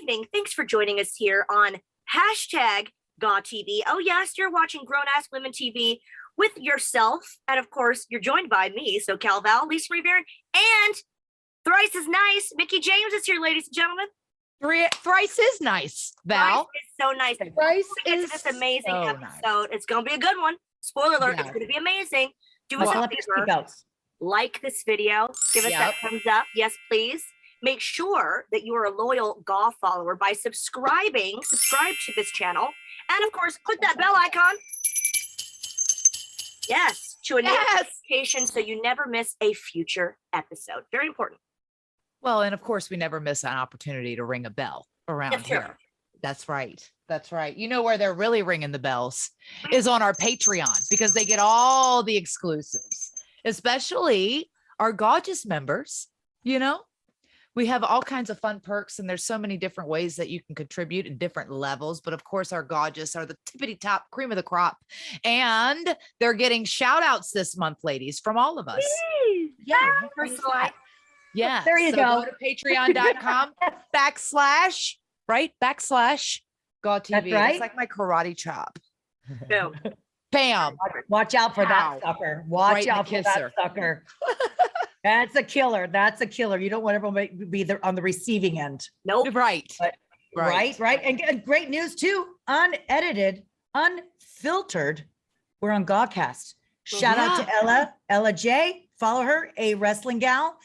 evening. Thanks for joining us here on hashtag GAWTV. Oh, yes, you're watching Grown-Ass Women TV with yourself. And of course, you're joined by me, SoCalVal, Lisa Varon, and Thrice is Nice. Mickie James is here, ladies and gentlemen. Thrice is nice, Val. Thrice is so nice. Thrice is this amazing so episode. Nice. It's going to be a good one. Spoiler alert, it's going to be amazing. Do us a favor. Like this video. Give us that thumbs up. Yes, please. Make sure that you are a loyal GAW follower by subscribing. Subscribe to this channel. And of course, click that bell icon. Yes, to enable notifications so you never miss a future episode. Very important. Well, and of course, we never miss an opportunity to ring a bell around here. That's right. That's right. You know where they're really ringing the bells is on our Patreon, because they get all the exclusives, especially our gorgeous members. You know, we have all kinds of fun perks, and there's so many different ways that you can contribute in different levels. But of course, our gorgeous are the tippity top cream of the crop, and they're getting shout outs this month, ladies, from all of us. Yeah. Personalized. Yeah. There you go. Go to patreon.com /GAWTV. That's right. It's like my karate chop. Boom. Bam. Watch out for that sucker. Watch out for that sucker. That's a killer. That's a killer. You don't want everyone to be on the receiving end. Nope. Right. But, right. And great news too. Unedited, unfiltered. We're on GAWcast. Shout out to Ella J. Follow her, a wrestling gal.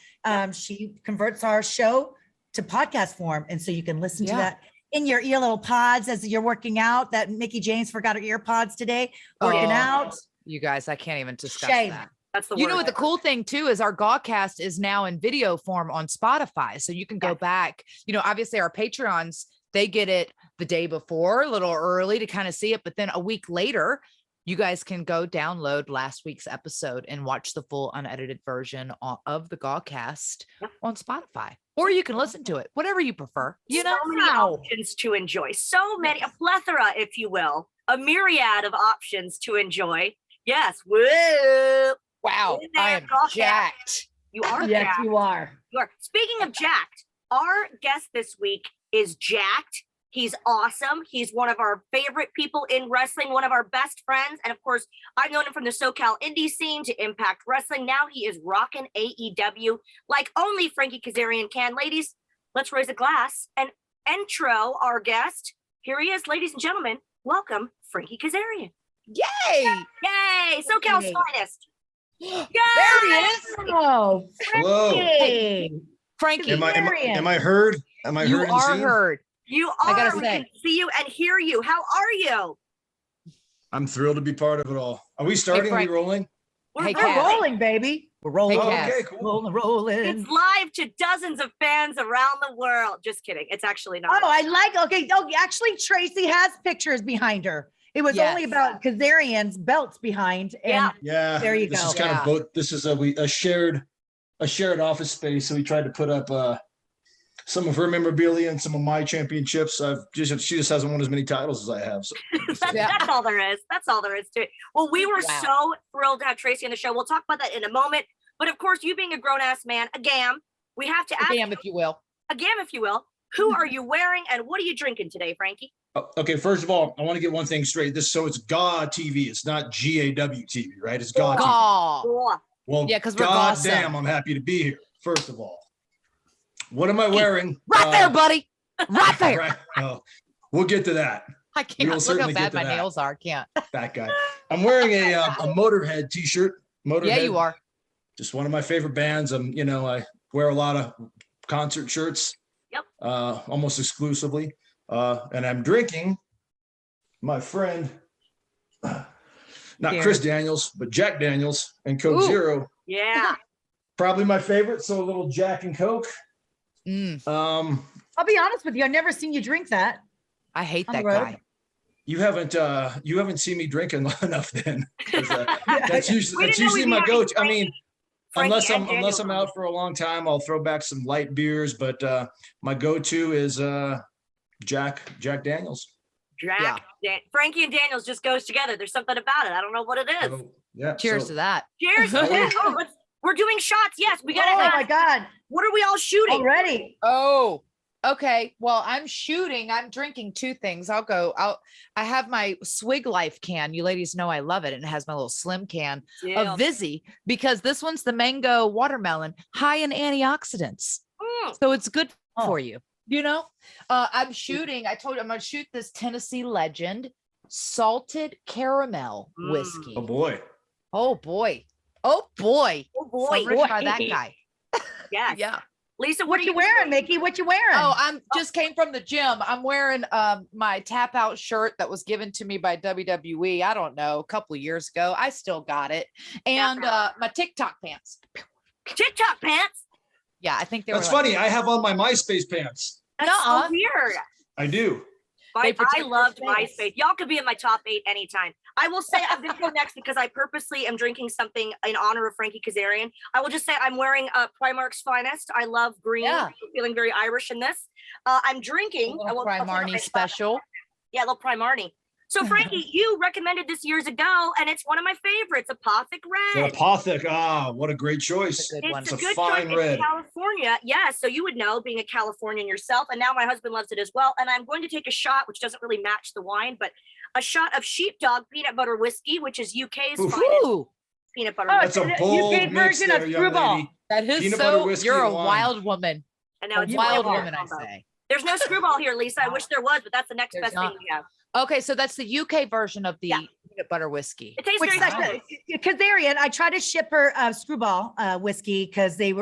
She converts our show to podcast form. And so you can listen to that in your ear little pods as you're working out. That Mickie James forgot her ear pods today, working out. You guys, I can't even discuss that. That's the You know what the cool thing too is our GAWcast is now in video form on Spotify. So you can go back, you know, obviously our Patreons, they get it the day before, a little early to kind of see it. But then a week later, you guys can go download last week's episode and watch the full unedited version of the GAWcast on Spotify, or you can listen to it, whatever you prefer. You know, so many options to enjoy. So many, a plethora, if you will, a myriad of options to enjoy. Yes. Whoa. Wow. I am jacked. You are yes, jacked. you are. You are. Speaking of jacked, our guest this week is jacked. He's awesome. He's one of our favorite people in wrestling, one of our best friends. And of course, I've known him from the SoCal indie scene to Impact Wrestling. Now he is rocking AEW like only Frankie Kazarian can. Ladies, let's raise a glass and intro our guest. Here he is, ladies and gentlemen. Welcome, Frankie Kazarian. Yay! Yay! SoCal's finest. Yay! There he is. Oh, hello. Hey. Frankie. Am I heard? Am I heard? You are heard. You are. I gotta we say. can see you and hear you. How are you? I'm thrilled to be part of it all. Are we starting? Are we rolling? We're rolling, baby. We're rolling. Okay, cool. Rolling. It's live to dozens of fans around the world. Just kidding. It's actually not. Oh, I like. Okay. Oh, actually, Tracy has pictures behind her. It was only about Kazarian's belts behind. And yeah. There you this go. Is kind of both. This is a shared office space. So we tried to put up some of her memorabilia and some of my championships. She just hasn't won as many titles as I have. So that's all there is. That's all there is to it. Well, we were so thrilled to have Tracy on the show. We'll talk about that in a moment. But of course, you being a grown-ass man, a GAM, we have to ask a GAM, if you will. A GAM, if you will. Who are you wearing and what are you drinking today, Frankie? Okay, first of all, I want to get one thing straight. It's GAW TV. It's not GAW TV, right? It's GAW TV. Well, yeah, because we're goddamn, I'm happy to be here. First of all, what am I wearing? Right there, buddy. Right there. Right. We'll get to that. I can't. Look how bad my nails are. Can't. That guy. I'm wearing a Motorhead t-shirt. Motorhead. Yeah, you are. Just one of my favorite bands. I wear a lot of concert shirts. Yep. Almost exclusively. And I'm drinking my friend, not Chris Daniels, but Jack Daniels and Coke Zero. Yeah. Probably my favorite. So a little Jack and Coke. I'll be honest with you. I've never seen you drink that. I hate that guy. You haven't seen me drinking enough then. That's usually my go-to. I mean, unless I'm out for a long time, I'll throw back some light beers, but my go-to is Jack Daniels. Frankie and Daniels just goes together. There's something about it. I don't know what it is. So, yeah. Cheers to that. Cheers. We're doing shots. Yes, we got it. Oh my God. What are we all shooting? Already. Oh, Okay. Well, I'm drinking two things. I have my Swig Life can. You ladies know I love it. And it has my little slim can of Vizzy because this one's the mango watermelon, high in antioxidants. So it's good for you. You know, I told you I'm going to shoot this Tennessee Legend salted caramel whiskey. Oh boy. Oh boy. Oh boy. Oh boy. So I'm gonna try that guy. Yes. Yeah. Lisa, What you wearing, Mickie? What you wearing? Oh, just came from the gym. I'm wearing my tap out shirt that was given to me by WWE. I don't know, a couple of years ago. I still got it. And my TikTok pants. TikTok pants. Yeah, I think That's funny. I have on my MySpace pants. That's so weird. I do. I loved MySpace. Y'all could be in my top 8 anytime. I will say I'm going to go next because I purposely am drinking something in honor of Frankie Kazarian. I will just say I'm wearing Primark's Finest. I love green. Yeah. I'm feeling very Irish in this. I'm drinking. A Primarni special. Yeah, a little Primarni. So Frankie, you recommended this years ago, and it's one of my favorites, Apothic Red. The Apothic. What a great choice. It's a good fine choice. red. In California, yeah. So you would know, being a Californian yourself, and now my husband loves it as well. And I'm going to take a shot, which doesn't really match the wine, but a shot of Sheepdog peanut butter whiskey, which is UK's finest peanut butter. That's a bold UK mix version there, of young Screwball. lady. That is Peanut butter, whiskey, you're a and wine. wild woman. And now A it's wild a woman, I say. There's no Screwball here, Lisa. I wish there was, but that's the next best thing we have. Okay, so that's the UK version of the peanut butter whiskey. It tastes Which very is good. Kazarian, I tried to ship her Screwball whiskey because they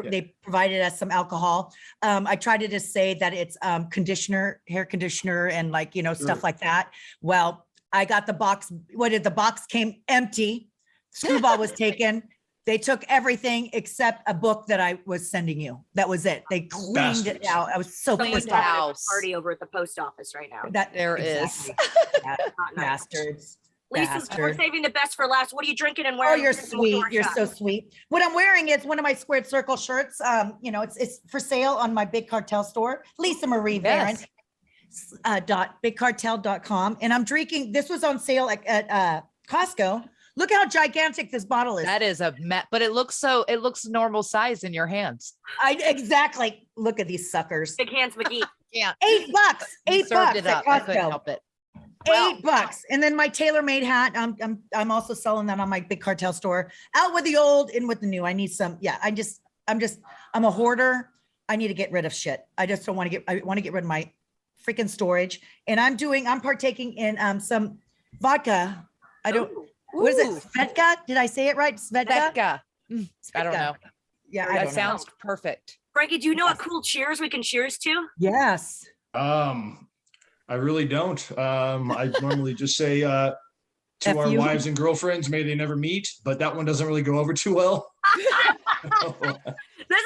provided us some alcohol. I tried to just say that it's hair conditioner, and stuff like that. Well, I got the box. The box came empty. Screwball was taken. They took everything except a book that I was sending you. That was it. They cleaned it out. I was so Someone's pissed having off. a party over at the post office right now. Bastards. Lisa, we're saving the best for last. What are you drinking and Oh, wearing? you're sweet. You're so sweet. What I'm wearing is one of my squared circle shirts. It's for sale on my Big Cartel store. Lisa Marie Varon. .bigcartel.com. And I'm drinking. This was on sale at Costco. Look how gigantic this bottle is. That is but it looks normal size in your hands. Exactly. Look at these suckers. Big hands, McGee. Yeah. $8. $8 at I couldn't Costco. help it. $8. And then my tailor-made hat. I'm also selling that on my Big Cartel store. Out with the old, in with the new. I need some. Yeah. I'm a hoarder. I need to get rid of shit. I want to get rid of my freaking storage. And I'm partaking in some vodka. What is it? Svedka? Did I say it right? Svedka? I don't know. Yeah, that sounds perfect. Frankie, do you know a cool cheers we can cheers to? Yes. I really don't. I normally just say to our wives and girlfriends, may they never meet, but that one doesn't really go over too well. This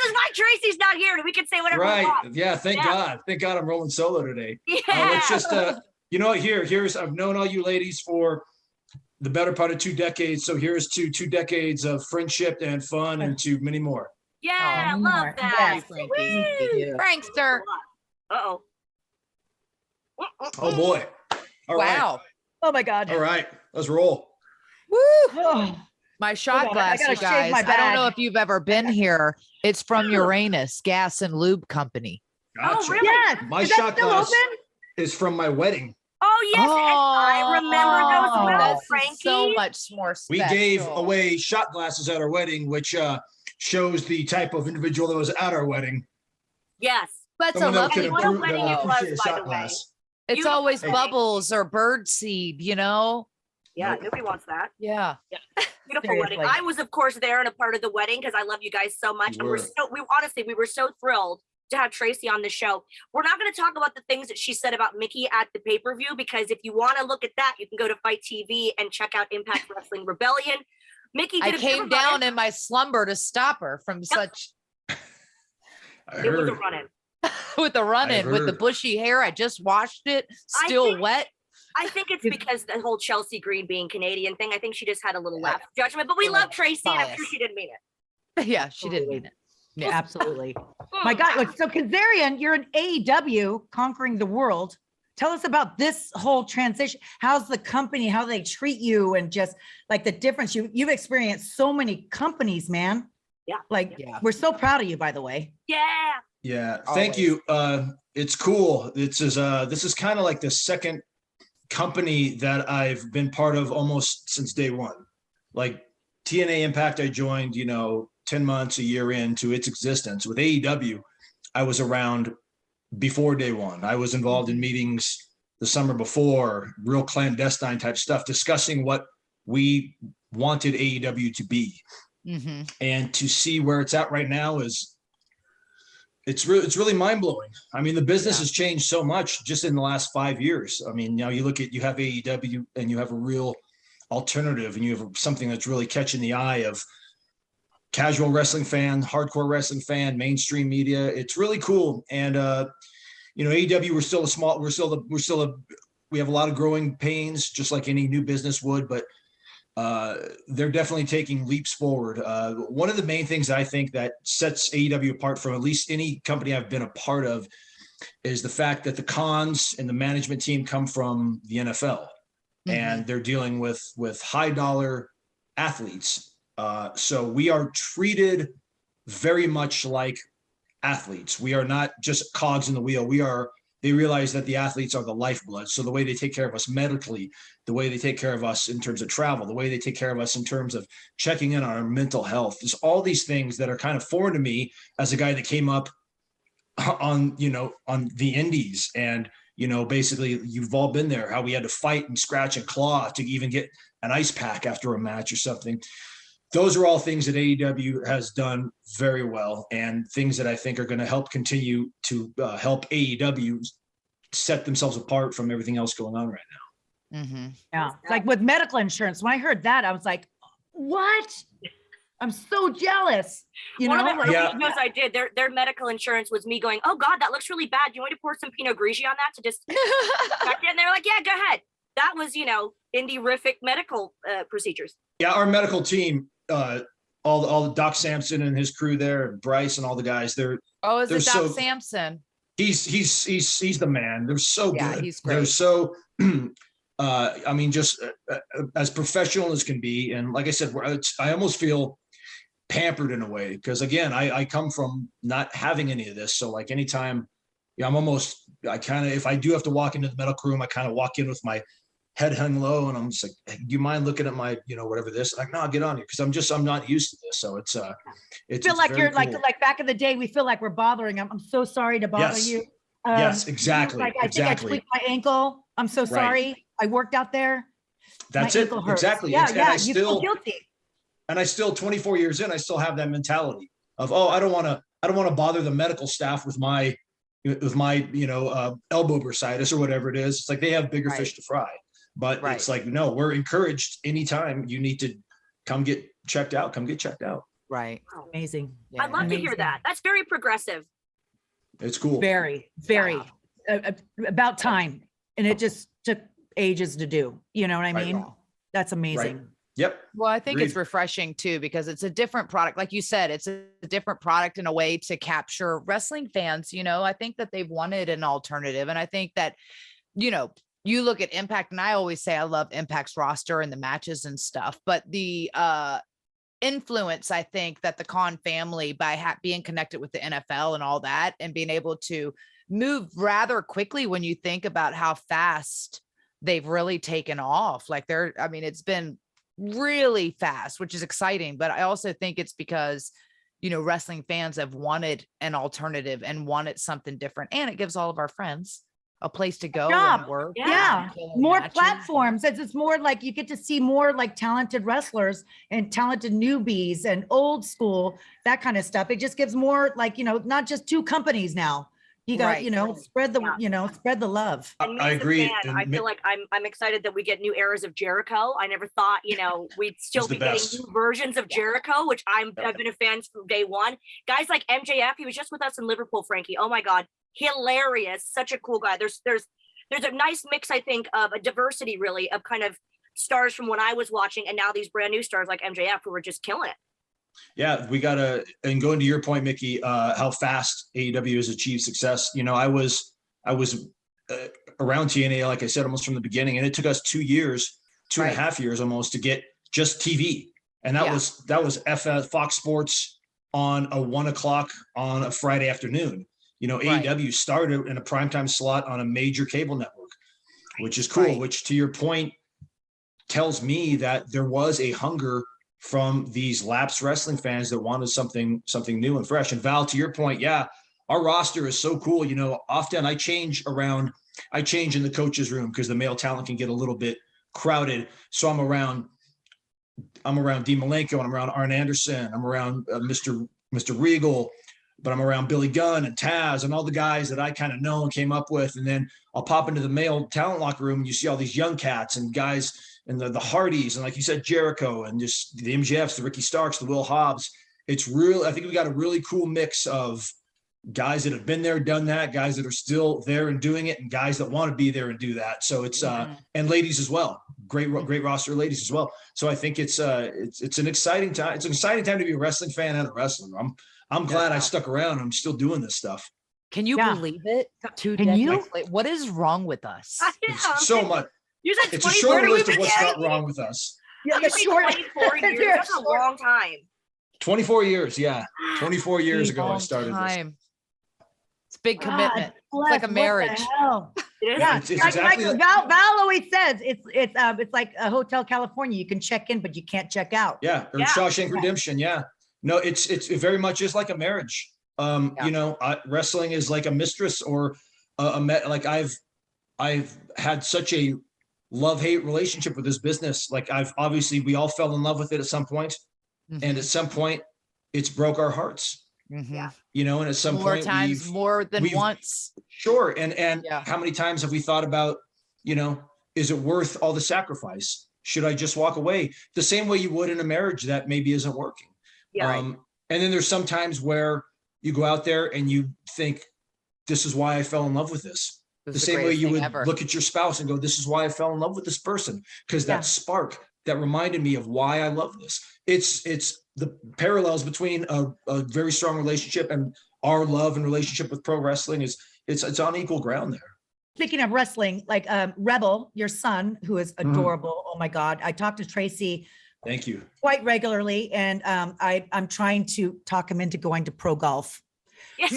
is why Tracy's not here. We can say whatever we want. Yeah, thank God. Thank God I'm rolling solo today. Yeah. Let's just here's I've known all you ladies for the better part of 2 decades. So here's to 2 decades of friendship and fun and to many more. Yeah, I love that. Yes, Frankster. Uh-oh. Oh boy. All right. Wow. Oh my God. All right. Let's roll. Woo. Oh, My shot glass, gotta you shave guys. my I don't bag. know if you've ever been here. It's from Uranus Gas and Lube Company. Gotcha. Oh, really? yes. My Is that shot still glass open? is from my wedding. Oh, yes. I remember those well, That's Frankie. so much more We special. gave away shot glasses at our wedding, which shows the type of individual that was at our wedding. Yes. That's a Someone that lovely could What a improve- wedding that it was, appreciate a by shot the way. glass. It's Beautiful always wedding. bubbles or bird seed, you know? Yeah, nobody wants that. Yeah. Beautiful wedding. Seriously. I was, of course, there and a part of the wedding because I love you guys so much. You And were. we were so thrilled to have Tracy on the show. We're not going to talk about the things that she said about Mickie at the pay-per-view, because if you want to look at that, you can go to Fight TV and check out Impact Wrestling Rebellion. Mickie I did came down in my slumber to stop her from such I It was a heard. run-in. with the run-in with the heard. bushy hair. I just washed it, I still think- wet. I think it's because the whole Chelsea Green being Canadian thing. I think she just had a little left judgment, but we love Tracy, and I'm sure Bias. she didn't mean it. Yeah, she didn't mean it. Yeah. Absolutely. My God. So Kazarian, you're an AEW conquering the world. Tell us about this whole transition. How's the company, how they treat you, and just like the difference. You've experienced so many companies, man. Yeah. Like Yeah. we're so proud of you, by the way. Yeah. Yeah, thank you. It's cool. This is kind of like the second company that I've been part of almost since day one. Like TNA Impact, I joined, 10 months, a year into its existence. With AEW, I was around before day one. I was involved in meetings the summer before, real clandestine type stuff, discussing what we wanted AEW to be. Mm-hmm. And to see where it's at right now it's really mind blowing. I mean, the business has changed so much just in the last 5 years. I mean, now you have AEW and you have a real alternative, and you have something that's really catching the eye of casual wrestling fan, hardcore wrestling fan, mainstream media. It's really cool. And, AEW, we have a lot of growing pains, just like any new business would, but they're definitely taking leaps forward. One of the main things I think that sets AEW apart from at least any company I've been a part of is the fact that the cons and the management team come from the NFL, and they're dealing with high dollar athletes. So we are treated very much like athletes. We are not just cogs in the wheel. They realize that the athletes are the lifeblood. So the way they take care of us medically, the way they take care of us in terms of travel, the way they take care of us in terms of checking in on our mental health, there's all these things that are kind of foreign to me as a guy that came up on the indies. And, basically you've all been there, how we had to fight and scratch and claw to even get an ice pack after a match or something. Those are all things that AEW has done very well, and things that I think are going to help continue to help AEW set themselves apart from everything else going on right now. Mm-hmm. Yeah. Like with medical insurance, when I heard that, I was like, what? I'm so jealous. One of the early shows I did, their medical insurance was me going, oh God, that looks really bad. Do you want me to pour some Pinot Grigio on that to just check it? And they're like, yeah, go ahead. That was, indie-rific medical procedures. Yeah, our medical team, all the Doc Sampson and his crew there, Bryce and all the guys, they're Doc Sampson? He's the man. They're so good. Yeah, he's great. They're so just as professional as can be. And like I said, I almost feel pampered in a way, because again, I come from not having any of this. So like anytime, if I do have to walk into the medical room, I kind of walk in with my head hung low, and I'm just like, hey, do you mind looking at my, whatever this? Like, no, I'll get on here, because I'm not used to this. So it's feel like you're cool. like back in the day, we feel like we're bothering them. I'm so sorry to bother you. Yes, exactly. I think I tweaked my ankle. I'm so sorry. I worked out there. That's it. Exactly. Yeah, you feel guilty. And I still, 24 years in, I still have that mentality of, I don't want to bother the medical staff with my elbow bursitis or whatever it is. It's like they have bigger fish to fry. But it's like, no, we're encouraged anytime you need to come get checked out. Right. Wow. Amazing. Yeah. I'd love to hear that. That's very progressive. It's cool. Very, very about time. And it just took ages to do. You know what I mean? That's amazing. Right. Yep. Well, I think it's refreshing too, because it's a different product. Like you said, it's a different product in a way to capture wrestling fans. I think that they've wanted an alternative. And I think that, you look at Impact, and I always say I love Impact's roster and the matches and stuff, but the influence, I think, that the Khan family, by being connected with the NFL and all that, and being able to move rather quickly when you think about how fast they've really taken off. Like it's been really fast, which is exciting. But I also think it's because, wrestling fans have wanted an alternative and wanted something different. And it gives all of our friends a place to go and work. Yeah. More platforms. It's more like you get to see more like talented wrestlers and talented newbies and old school, that kind of stuff. It just gives more like, not just two companies now. You got, spread the love. And me I as a agree. fan, I feel like I'm excited that we get new eras of Jericho. I never thought, we'd still be getting new versions of Jericho, which I've been a fan from day one. Guys like MJF, he was just with us in Liverpool, Frankie. Oh my God. Hilarious. Such a cool guy. There's a nice mix, I think, of a diversity really of kind of stars from when I was watching, and now these brand new stars like MJF who are just killing it. Yeah, we gotta, and going to your point, Mickie, how fast AEW has achieved success. I was around TNA, like I said, almost from the beginning, and it took us 2 years, two and a half years almost, to get just TV, and that was Fox Sports on a 1 o'clock on a Friday afternoon. AEW started in a primetime slot on a major cable network, which is cool, which to your point tells me that there was a hunger from these lapsed wrestling fans that wanted something new and fresh. And Val, to your point, yeah, our roster is so cool. Often I change in the coach's room because the male talent can get a little bit crowded. So I'm around Dean Malenko, and I'm around Arn Anderson. I'm around Mr. Regal, but I'm around Billy Gunn and Taz and all the guys that I kind of know and came up with. And then I'll pop into the male talent locker room and you see all these young cats and guys and the Hardys, and like you said, Jericho, and just the MJFs, the Ricky Starks, the Will Hobbs. It's real. I think we got a really cool mix of guys that have been there, done that, guys that are still there and doing it, and guys that want to be there and do that. So it's and ladies as well. Great roster of ladies as well. So I think it's an exciting time. It's an exciting time to be a wrestling fan and a wrestler. I'm glad I stuck around. I'm still doing this stuff. Can you believe it? 2 Can decades you? later? What is wrong with us? It's so much. You said It's a 24 short list of years. what's not wrong with us. Yeah, You said 24 years. That's a long time. 24 years. Yeah. 24 years ago I Long started this. time. It's a big God commitment. It's bless, like a what the marriage. hell? It is. Yeah, It's like exactly Val always says, it's like a Hotel California. You can check in, but you can't check out. Yeah, or Yeah. Shawshank Redemption. Yeah, no, it's very much is like a marriage. Wrestling is like a mistress or like I've had such a love-hate relationship with this business. Like we all fell in love with it at some point, and at some point, it's broke our hearts. Yeah. And at some More point, times, more than once. once. Sure, and Yeah. how many times have we thought about, is it worth all the sacrifice? Should I just walk away? The same way you would in a marriage that maybe isn't working. Yeah. And then there's some times where you go out there and you think, this is why I fell in love with this. The same way you would look at your spouse and go, this is why I fell in love with this person. Because that spark that reminded me of why I love this. It's the parallels between a very strong relationship and our love and relationship with pro wrestling it's on equal ground there. Speaking of wrestling, like Rebel, your son, who is adorable. Oh my God. I talked to Tracy Thank you. quite regularly, and I'm trying to talk him into going to pro golf. So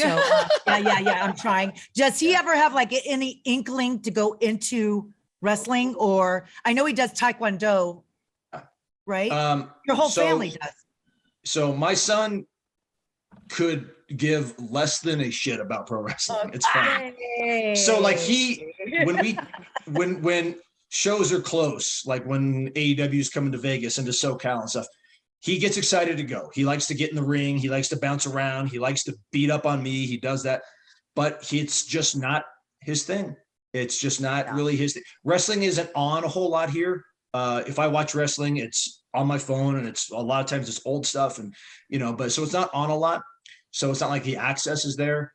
yeah, I'm trying. Does he ever have like any inkling to go into wrestling? Or I know he does Taekwondo, right? Your whole family does. So my son could give less than a shit about pro wrestling. It's fine. So like when shows are close, like when AEW is coming to Vegas and to SoCal and stuff, he gets excited to go. He likes to get in the ring. He likes to bounce around. He likes to beat up on me. He does that, but it's just not his thing. It's just not really his thing. Wrestling isn't on a whole lot here. If I watch wrestling, it's on my phone, and it's a lot of times it's old stuff, and but so it's not on a lot. So it's not like the access is there.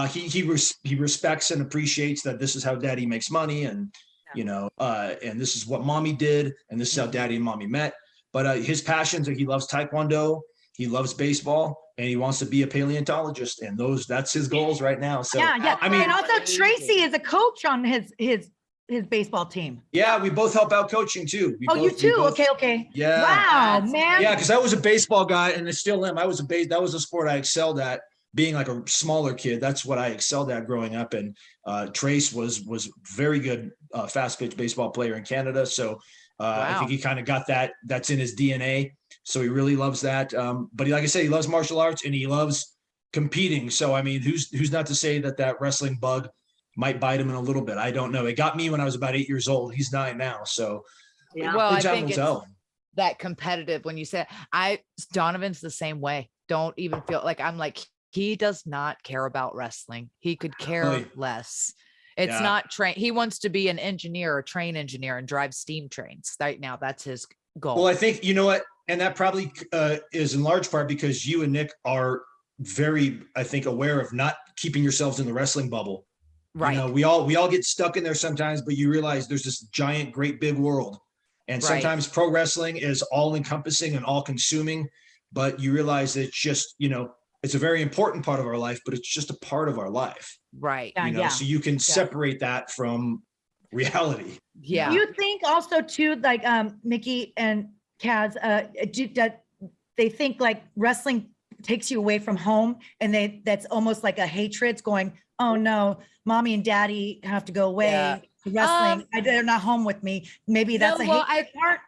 He respects and appreciates that this is how daddy makes money, and and this is what mommy did, and this is how daddy and mommy met. But his passions are he loves Taekwondo, he loves baseball, and he wants to be a paleontologist, and that's his goals right now. So yeah. I mean, and also Tracy is a coach on his baseball team. Yeah, we both help out coaching too. You too? Okay. Yeah. Wow, man. Yeah, because I was a baseball guy, and I still am. That was a sport I excelled at. Being like a smaller kid, that's what I excelled at growing up. And Trace was very good fast pitch baseball player in Canada. So I think he kind of got that. That's in his DNA. So he really loves that. But like I said, he loves martial arts and he loves competing. So I mean, who's not to say that wrestling bug might bite him in a little bit? I don't know. It got me when I was about 8 years old. He's 9 now. So well, I think it's that competitive. When you say Donovan's the same way. Don't even feel like I'm like. He does not care about wrestling. He could care less. It's not train. He wants to be an engineer, a train engineer, and drive steam trains. Right now, that's his goal. Well, I think, you know what? And that probably is in large part because you and Nick are very, I think, aware of not keeping yourselves in the wrestling bubble. Right. We all get stuck in there sometimes, but you realize there's this giant, great big world. And sometimes pro wrestling is all encompassing and all consuming, but you realize that it's just, it's a very important part of our life, but it's just a part of our life. Right. So you can separate that from reality. Yeah. Do you think also too, like Mickie and Kaz, that they think like wrestling takes you away from home, and that's almost like a hatred. It's going, oh no, mommy and daddy have to go away Yeah. to wrestling. They're not home with me. Maybe that's No, a well, hatred part.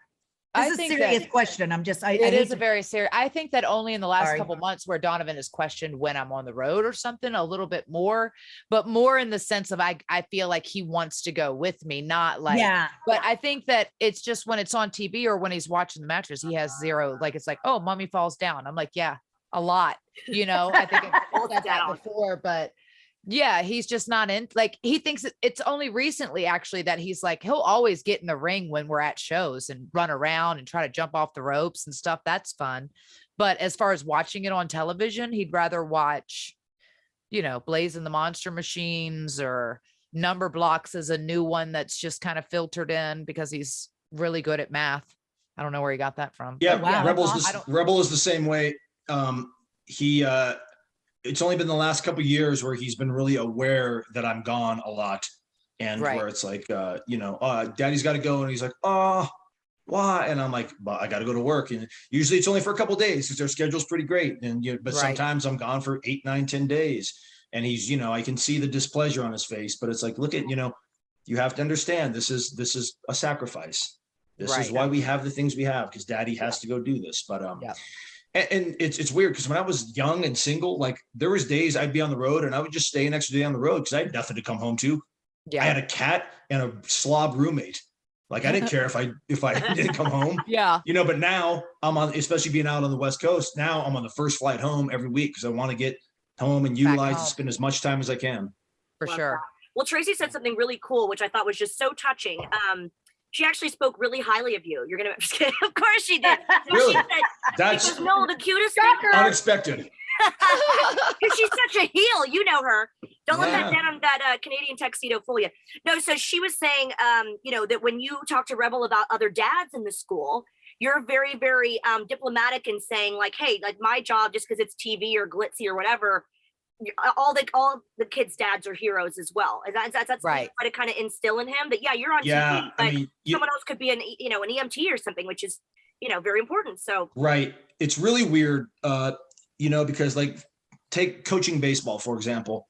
I This is a think serious that question. I'm just, I it hate is a to- very serious. I think that only in the last Sorry. couple months where Donovan has questioned when I'm on the road or something a little bit more, but more in the sense of I feel like he wants to go with me, not like, yeah. but I think that it's just when it's on TV or when he's watching the matches, he has zero, like, it's like, oh, mommy falls down. I'm like, yeah, a lot, I think I've said that down. before, but yeah, he's just not in, like, he thinks it's only recently actually that he's like, he'll always get in the ring when we're at shows and run around and try to jump off the ropes and stuff. That's fun. But as far as watching it on television, he'd rather watch, Blazing the Monster Machines, or Number Blocks is a new one that's just kind of filtered in because he's really good at math. I don't know where he got that from. Yeah, But Wow, Rebel is the same way. It's only been the last couple of years where he's been really aware that I'm gone a lot, and Right. where it's like, daddy's got to go, and he's like, oh, why? And I'm like, well, I got to go to work, and usually it's only for a couple of days because their schedule's pretty great, and but Right. sometimes I'm gone for 8, 9, 10 days, and he's, I can see the displeasure on his face, but it's like, look at, you have to understand this is a sacrifice. This is Right. why we have the things we have, because daddy has to go do this. But Yeah. and it's weird because when I was young and single, like there was days I'd be on the road and I would just stay an extra day on the road because I had nothing to come home to. Yeah. I had a cat and a slob roommate. Like I didn't care if I didn't come home, Yeah. but now I'm on, especially being out on the West Coast. Now I'm on the first flight home every week because I want to get home and utilize home. and spend as much time as I can. For Love sure. that. Well, Tracy said something really cool, which I thought was just so touching. She actually spoke really highly of you. You're gonna, just kidding. Of course she did. So Really? She said, That's because, no, the cutest thing. unexpected. Because she's such a heel, you know her. Don't let Yeah. that Canadian tuxedo fool you. No, so she was saying, that when you talk to Rebel about other dads in the school, you're very, very diplomatic in saying like, hey, like my job, just because it's TV or glitzy or whatever, all the kids' dads are heroes as well. And that's Right. try to kind of instill in him that you're on Yeah, TV, but I mean, someone else could be an EMT or something, which is very important. So right. It's really weird, because like take coaching baseball, for example,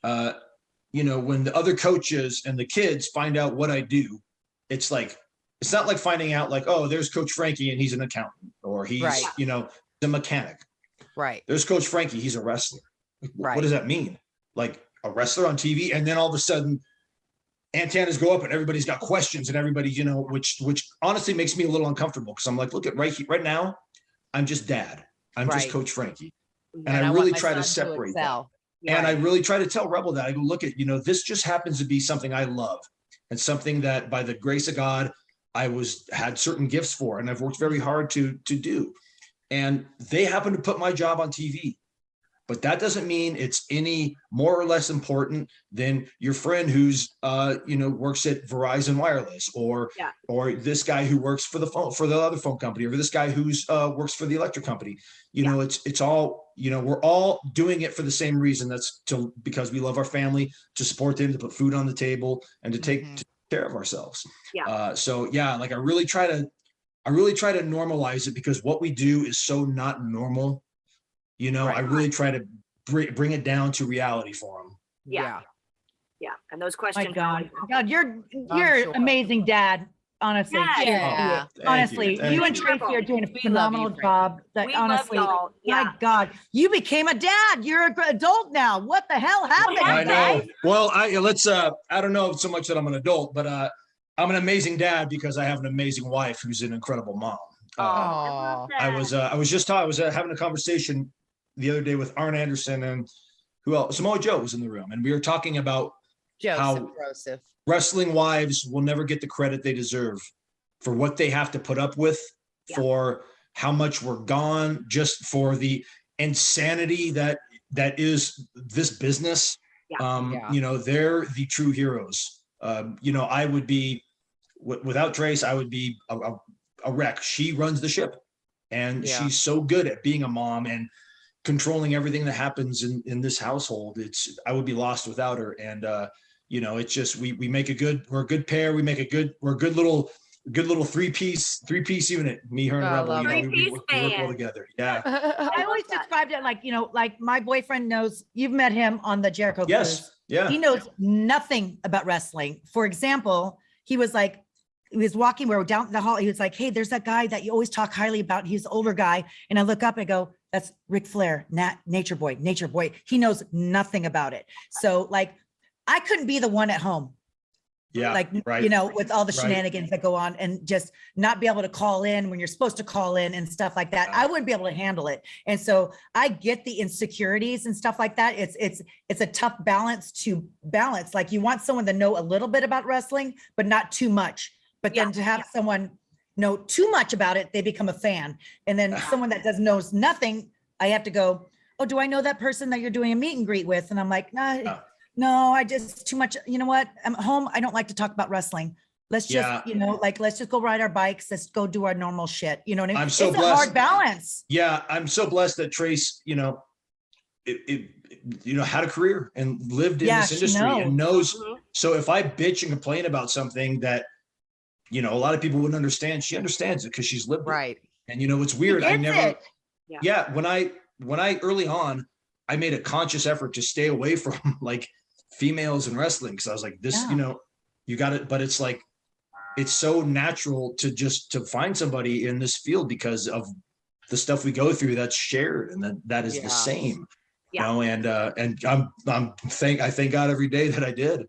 when the other coaches and the kids find out what I do, it's not like finding out like, oh, there's Coach Frankie and he's an accountant, or he's, Right. a mechanic. Right. There's Coach Frankie, he's a wrestler. Like, Right. What does that mean? Like a wrestler on TV, and then all of a sudden antennas go up and everybody's got questions and everybody, which honestly makes me a little uncomfortable because I'm like, look at right now, I'm just dad. I'm just Right. Coach Frankie. And I I want really my try to son separate that. excel. And I Right. really try to tell Rebel that I go, look at, this just happens to be something I love and something that by the grace of God, I had certain gifts for, and I've worked very hard to do. And they happen to put my job on TV, but that doesn't mean it's any more or less important than your friend who's, works at Verizon Wireless, or this guy who works for the other phone company, or this guy who's works for the electric company. It's all, we're all doing it for the same reason. That's because we love our family, to support them, to put food on the table, and to take care of ourselves. Yeah. Like I really try to normalize it because what we do is so not normal. I really try to bring it down to reality for them. Yeah. And those My questions. God, you're sure. amazing dad. Honestly, Yeah. seriously. Yeah. Honestly, Thank you and you. Tracy are doing a We love you, phenomenal Frankie. job. That We honestly, love y'all. Yeah. my God, you became a dad. You're an adult now. What the hell happened? Yeah, I guys? know. Well, I don't know so much that I'm an adult, but I'm an amazing dad because I have an amazing wife who's an incredible mom. Aw. I was having a conversation the other day with Arn Anderson and who else? Samoa Joe was in the room, and we were talking about Joseph. wrestling wives will never get the credit they deserve for what they have to put up with, for how much we're gone, just for the insanity that is this business. They're the true heroes. I would be without Trace, I would be a wreck. She runs the ship, and she's so good at being a mom and controlling everything that happens in this household. I would be lost without her. And it's just we're a good pair. We're a good little good little three-piece unit. Me, her, and I Rebel. love You know, it. we work well Three-piece together. Yeah. I always that. described it like, like my boyfriend knows, you've met him on the Jericho cruise. Yes. Yeah. He knows nothing about wrestling. For example, he was walking, we were down the hall. He was like, hey, there's that guy that you always talk highly about. He's an older guy. And I look up and I go, that's Ric Flair, Nature Boy. He knows nothing about it. So like, I couldn't be the one at home. Yeah. Like, right. with all the Right. shenanigans that go on and just not be able to call in when you're supposed to call in and stuff like that. I wouldn't be able to handle it. And so I get the insecurities and stuff like that. It's a tough balance to balance. Like you want someone to know a little bit about wrestling, but not too much. But then to have someone know too much about it, they become a fan. And then someone that knows nothing, I have to go, oh, do I know that person that you're doing a meet and greet with? And I'm like, nah. No, I just too much. You know what? I'm home. I don't like to talk about wrestling. Let's just, let's just go ride our bikes. Let's go do our normal shit. You know what I mean? I'm so it's blessed. a hard balance. Yeah. I'm so blessed that Trace, had a career and lived in this industry and knows. So if I bitch and complain about something that, a lot of people wouldn't understand, she understands it because she's lived it. Right. And it's weird. I never, Yeah. When I early on, I made a conscious effort to stay away from like females in wrestling. Cause I was like, this, you got it. But it's like, it's so natural to find somebody in this field because of the stuff we go through that's shared and that is the same, and I thank God every day that I did.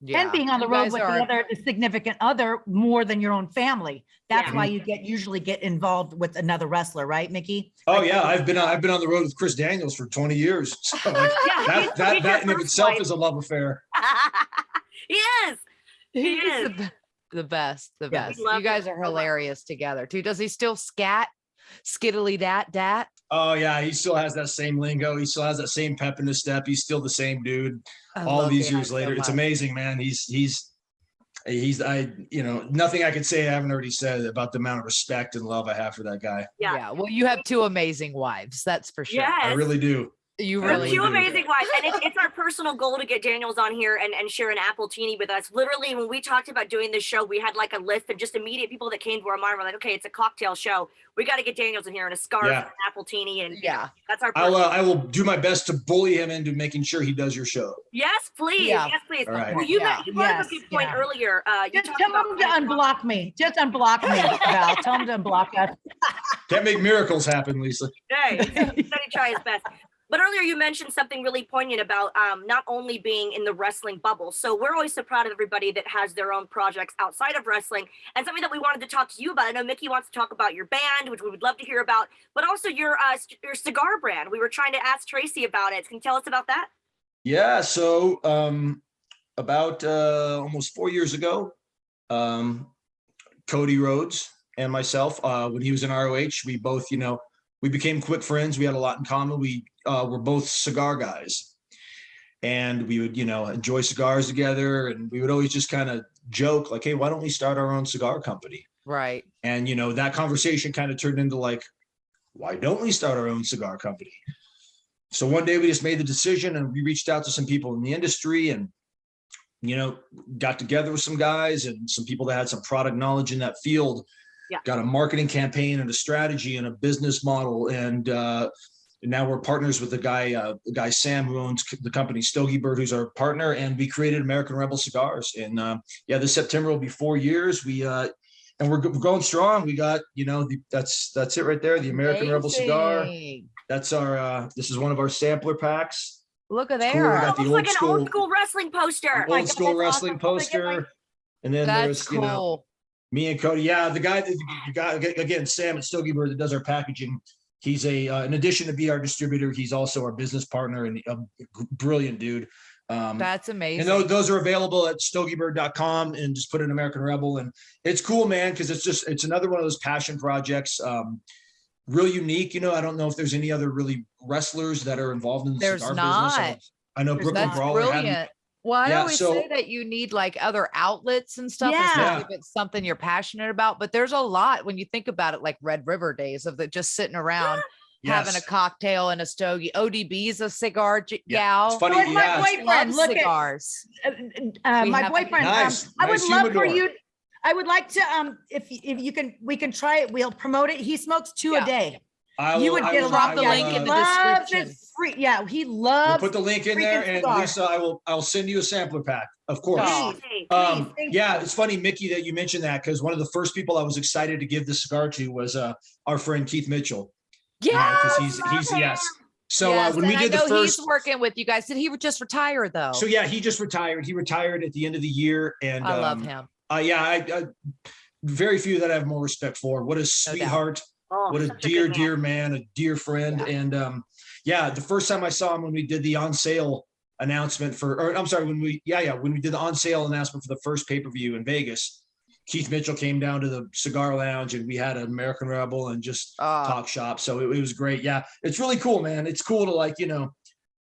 Yeah. And being on the road with the significant other more than your own family. That's why you usually get involved with another wrestler, right, Mickey? Oh yeah, I've been on the road with Chris Daniels for 20 years. So that in of itself is a love affair. He is. He is the best. The best. You guys are hilarious together too. Does he still scat? Skiddly dat? Oh yeah, he still has that same lingo. He still has that same pep in his step. He's still the same dude. All these years later, it's amazing, man. He's nothing I could say I haven't already said about the amount of respect and love I have for that guy. Yeah. Well, you have two amazing wives. That's for sure. Yes. I really do. You really two do. amazing wives, and it's our personal goal to get Daniels on here and share an appletini with us. Literally, when we talked about doing this show, we had like a list of just immediate people that came to our mind. We're like, okay, it's a cocktail show. We got to get Daniels in here in a scarf, and an appletini, and that's our. I will do my best to bully him into making sure he does your show. Yes, please. Yeah. Yes, please. All right. Well, you brought up a good point earlier. You Just tell him to unblock me. Just unblock me, Val. Tell him to unblock us. Can't make miracles happen, Lisa. Hey, he said he'd try his best. But earlier you mentioned something really poignant about not only being in the wrestling bubble. So we're always so proud of everybody that has their own projects outside of wrestling. And something that we wanted to talk to you about. I know Mickey wants to talk about your band, which we would love to hear about, but also your cigar brand. We were trying to ask Tracy about it. Can you tell us about that? Yeah. So about almost 4 years ago, Cody Rhodes and myself, when he was in ROH, we both, we became quick friends. We had a lot in common. We were both cigar guys, and we would, enjoy cigars together. And we would always just kind of joke like, hey, why don't we start our own cigar company? Right. And, that conversation kind of turned into like, why don't we start our own cigar company? So one day we just made the decision, and we reached out to some people in the industry and, got together with some guys and some people that had some product knowledge in that field. Got a marketing campaign and a strategy and a business model. And now we're partners with the guy Sam, who owns the company Stogie Bird, who's our partner. And we created American Rebel Cigars. And this September will be 4 years. And we're going strong. We got, that's it right there. The American Rebel cigar. That's our, this is one of our sampler packs. Look at there. Cool. We got the Looks like an old school wrestling poster. Old school wrestling poster. And then that's there's, cool. Me and Cody. Yeah, the guy again, Sam at Stogie Bird that does our packaging. He's in addition to be our distributor, he's also our business partner and a brilliant dude. That's amazing. And those are available at stogiebird.com, and just put in American Rebel. And it's cool, man, because it's another one of those passion projects. Real unique. I don't know if there's any other really wrestlers that are involved in the cigar business. I know Brooklyn That's Brawler. Brilliant. Well, I always say that you need like other outlets and stuff, especially if it's something you're passionate about. But there's a lot when you think about it, like Red River days of just sitting around having a cocktail and a stogie. ODB's a cigar gal. It's funny. My boyfriend, look cigars. my boyfriend. Nice. I would love for you. I would like to, if you can, we can try it. We'll promote it. He smokes 2 a day. You would get a lot. the link in the description. Yeah, he We'll loves. put the link in there, and cigar. Lisa, I'll send you a sampler pack, of course. Oh. Thank Yeah, you. it's funny, Mickie, that you mentioned that, because one of the first people I was excited to give the cigar to was our friend Keith Mitchell. Yeah. Because he's yes. So Yes, when we and did I know the first, he's working with you guys. Did he just retire though? so yeah, he just retired. He retired at the end of the year, and I love him. Yeah, I very few that I have more respect for. What a sweetheart. What a dear man, a dear friend. Yeah. And yeah, the first time I saw him when we did the on sale announcement when we did the on sale announcement for the first pay-per-view in Vegas, Keith Mitchell came down to the cigar lounge and we had an American Rebel and just talk shop. So it was great. Yeah, it's really cool, man. It's cool to, like,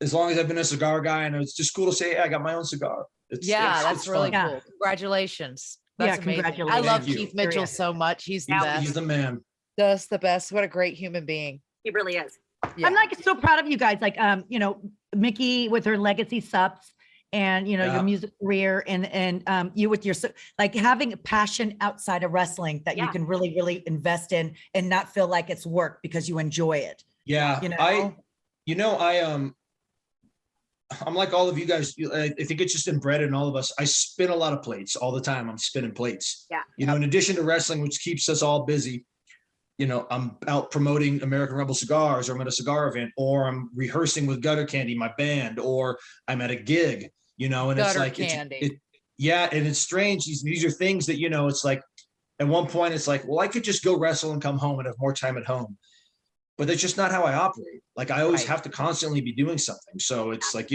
as long as I've been a cigar guy, and it's just cool to say, hey, I got my own cigar. That's really fun. cool. Congratulations. That's amazing. Congratulations. I love Thank you. Keith Mitchell so much. He's the best. He's the man. Just the best. What a great human being. He really is. I'm like so proud of you guys. Like, Mickie with her legacy subs, and your music career, and you with your like having a passion outside of wrestling that you can really, really invest in and not feel like it's work because you enjoy it. Yeah, I'm like all of you guys. I think it's just inbred in all of us. I spin a lot of plates all the time. I'm spinning plates. Yeah. In addition to wrestling, which keeps us all busy, I'm out promoting American Rebel Cigars, or I'm at a cigar event, or I'm rehearsing with Gutter Candy, my band, or I'm at a gig, and Gutter it's like, Candy. and it's strange. These are things that, it's like, at one point it's like, well, I could just go wrestle and come home and have more time at home. But that's just not how I operate. Like, I always have to constantly be doing something. So it's like,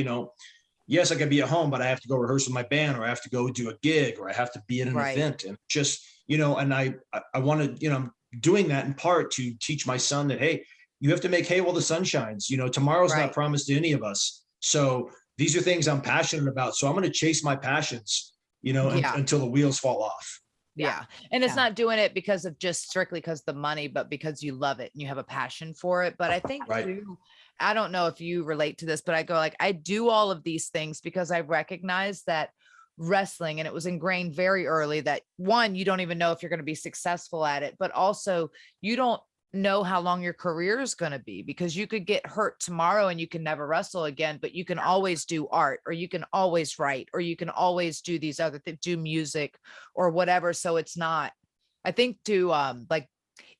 yes, I could be at home, but I have to go rehearse with my band, or I have to go do a gig, or I have to be at an event, and just, and I want to, I'm doing that in part to teach my son that, hey, you have to make hay while the sun shines. Tomorrow's not promised to any of us. So these are things I'm passionate about. So I'm going to chase my passions, until the wheels fall off. Yeah. And it's not doing it because of just strictly because of the money, but because you love it and you have a passion for it. But I think too, I don't know if you relate to this, but I go like, I do all of these things because I recognize that wrestling, and it was ingrained very early, that one, you don't even know if you're going to be successful at it, but also you don't know how long your career is going to be, because you could get hurt tomorrow and you can never wrestle again, but you can always do art, or you can always write, or you can always do these other things, do music or whatever. So it's not, I think, to like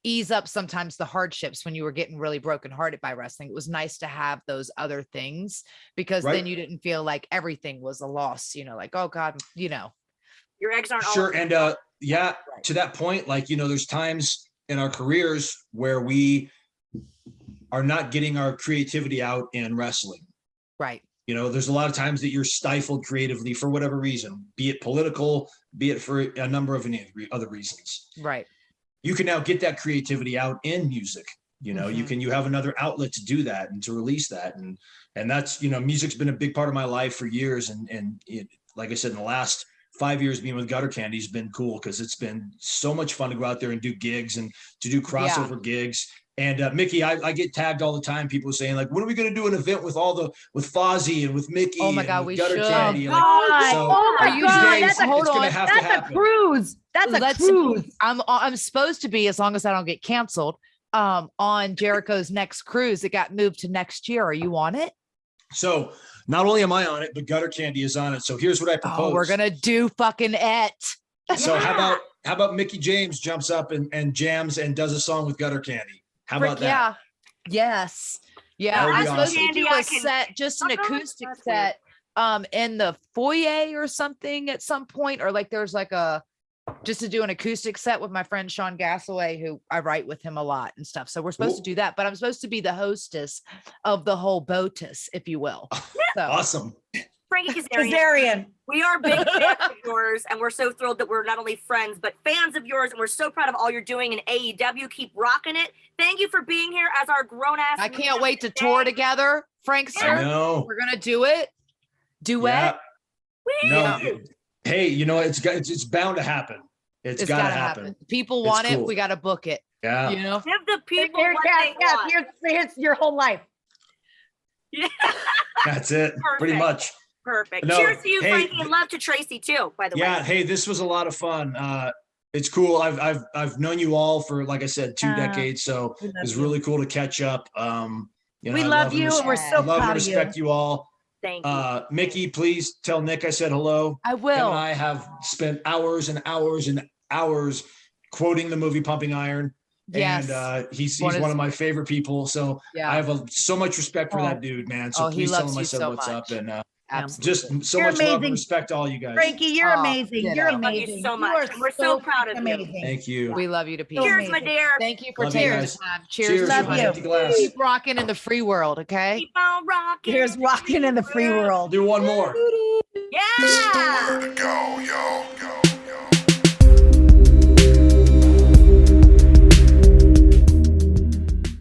ease up sometimes the hardships when you were getting really brokenhearted by wrestling, it was nice to have those other things, because then you didn't feel like everything was a loss, like, oh God, your eggs aren't sure. And to that point, like, there's times in our careers where we are not getting our creativity out in wrestling. Right. There's a lot of times that you're stifled creatively for whatever reason, be it political, be it for a number of other reasons. Right. You can now get that creativity out in music. You have another outlet to do that and to release that. And that's, music's been a big part of my life for years. And like I said, in the last 5 years being with Gutter Candy has been cool, because it's been so much fun to go out there and do gigs and to do crossover gigs. And Mickie, I get tagged all the time. People saying like, when are we going to do an event with Fozzy and with Mickie? Oh my God, we Gutter should. Candy? Oh my God, that's a cruise. That's a cruise. I'm supposed to be, as long as I don't get canceled, on Jericho's next cruise. It got moved to next year. Are you on it? So not only am I on it, but Gutter Candy is on it. So here's what I propose. Oh, we're gonna do fucking it. So how about Mickie James jumps up and jams and does a song with Gutter Candy? How about that? Yeah. Yes. Yeah. I'm supposed to do a set, just an acoustic set, in the foyer or something at some point, or like there's like just to do an acoustic set with my friend Sean Gasaway, who I write with him a lot and stuff. So we're supposed to do that, but I'm supposed to be the hostess of the whole BOTUS, if you will. So. Awesome. Frankie Kazarian. We are big fans of yours, and we're so thrilled that we're not only friends, but fans of yours, and we're so proud of all you're doing in AEW. Keep rocking it. Thank you for being here as our grown-ass. I can't wait to tour together, Frankster. No. We're going to do it. Duet. Yeah. No. Hey, it's bound to happen. It's got to happen. People want it. We got to book it. Yeah. Give the people what they want. Here's your whole life. Yeah. That's it. Pretty much. Perfect. No, Cheers to you, Frankie, and love to Tracy too, by the way. Yeah. Hey, this was a lot of fun. It's cool. I've known you all for, like I said, 2 decades. So we love it's you. really cool to catch up. We I love you, and we're so love and proud of you. respect you all. Thank you. Mickey, please tell Nick I said hello. I Him will. and I have spent hours and hours and hours quoting the movie Pumping Iron. Yes. And he's one of my favorite people. So Yeah. I have so much respect for that dude, man. So he please tell loves him I you said so what's up. much. And Absolutely. just so You're much love amazing. and respect to all you guys. Frankie, you're Oh, amazing. ditto. You're We love you amazing. so You much, are and we're so proud of you. amazing. Thank you. We love you to pieces. Cheers, Cheers, my dear. Thank you for Love you taking the guys. time. Cheers. Cheers. Love to My you. empty glass. Keep rocking in the free world, okay? Keep on rocking. Here's rocking in the free world. Do one more. Yeah. Go, yo, go.